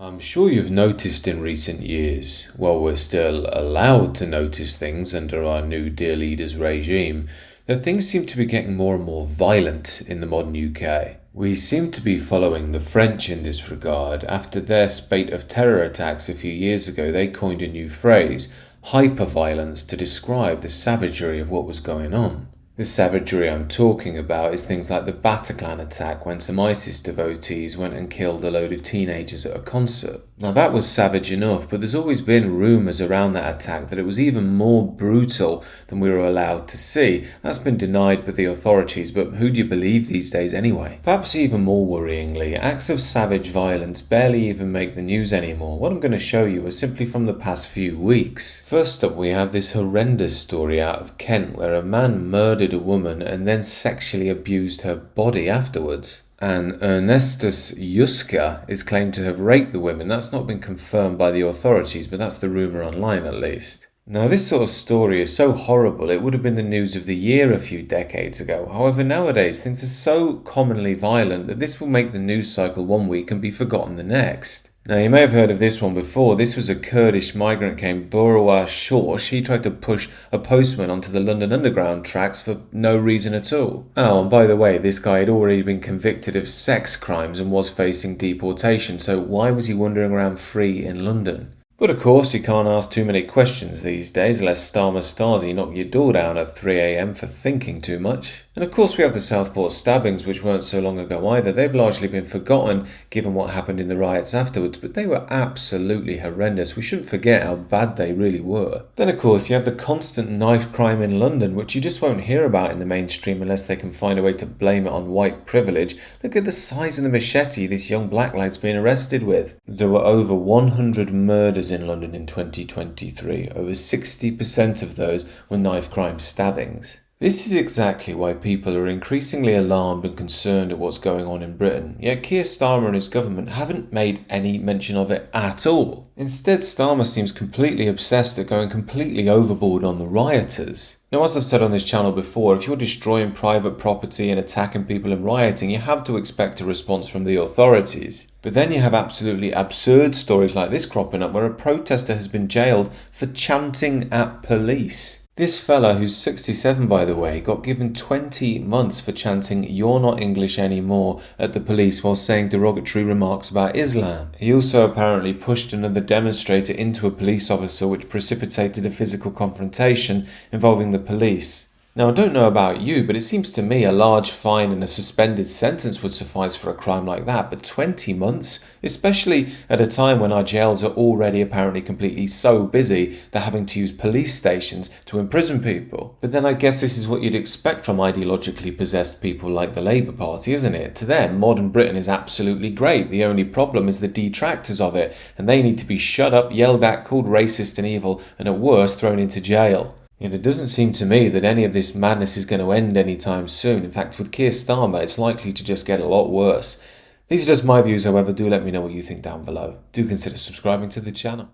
I'm sure you've noticed in recent years, while we're still allowed to notice things under our new dear leader's regime, that things seem to be getting more and more violent in the modern UK. We seem to be following the French in this regard. After their spate of terror attacks a few years ago, they coined a new phrase, hyperviolence, to describe the savagery of what was going on. The savagery I'm talking about is things like the Bataclan attack when some ISIS devotees went and killed a load of teenagers at a concert. Now that was savage enough, but there's always been rumours around that attack that it was even more brutal than we were allowed to see. That's been denied by the authorities, but who do you believe these days anyway? Perhaps even more worryingly, acts of savage violence barely even make the news anymore. What I'm going to show you is simply from the past few weeks. First up, we have this horrendous story out of Kent where a man murdered a woman and then sexually abused her body afterwards. And Ernestus Yuska is claimed to have raped the women. That's not been confirmed by the authorities, but that's the rumour online at least. Now, this sort of story is so horrible, it would have been the news of the year a few decades ago. However, nowadays, things are so commonly violent that this will make the news cycle one week and be forgotten the next. Now, you may have heard of this one before. This was a Kurdish migrant named Borawa Shorsh. He tried to push a postman onto the London Underground tracks for no reason at all. Oh, and by the way, this guy had already been convicted of sex crimes and was facing deportation, so why was he wandering around free in London? But of course, you can't ask too many questions these days, lest Starmer Stasi knock your door down at 3 a.m. for thinking too much. And of course we have the Southport stabbings, which weren't so long ago either. They've largely been forgotten, given what happened in the riots afterwards, but they were absolutely horrendous. We shouldn't forget how bad they really were. Then of course you have the constant knife crime in London, which you just won't hear about in the mainstream unless they can find a way to blame it on white privilege. Look at the size of the machete this young black lad's been arrested with. There were over 100 murders in London in 2023. Over 60% of those were knife crime stabbings. This is exactly why people are increasingly alarmed and concerned at what's going on in Britain, yet Keir Starmer and his government haven't made any mention of it at all. Instead, Starmer seems completely obsessed at going completely overboard on the rioters. Now, as I've said on this channel before, if you're destroying private property and attacking people and rioting, you have to expect a response from the authorities. But then you have absolutely absurd stories like this cropping up where a protester has been jailed for chanting at police. This fella, who's 67 by the way, got given 20 months for chanting "You're not English anymore" at the police while saying derogatory remarks about Islam. He also apparently pushed another demonstrator into a police officer, which precipitated a physical confrontation involving the police. Now, I don't know about you, but it seems to me a large fine and a suspended sentence would suffice for a crime like that, but 20 months? Especially at a time when our jails are already apparently completely so busy they're having to use police stations to imprison people. But then I guess this is what you'd expect from ideologically possessed people like the Labour Party, isn't it? To them, modern Britain is absolutely great. The only problem is the detractors of it, and they need to be shut up, yelled at, called racist and evil, and at worst thrown into jail. And it doesn't seem to me that any of this madness is going to end anytime soon. In fact, with Keir Starmer, it's likely to just get a lot worse. These are just my views, however. Do let me know what you think down below. Do consider subscribing to the channel.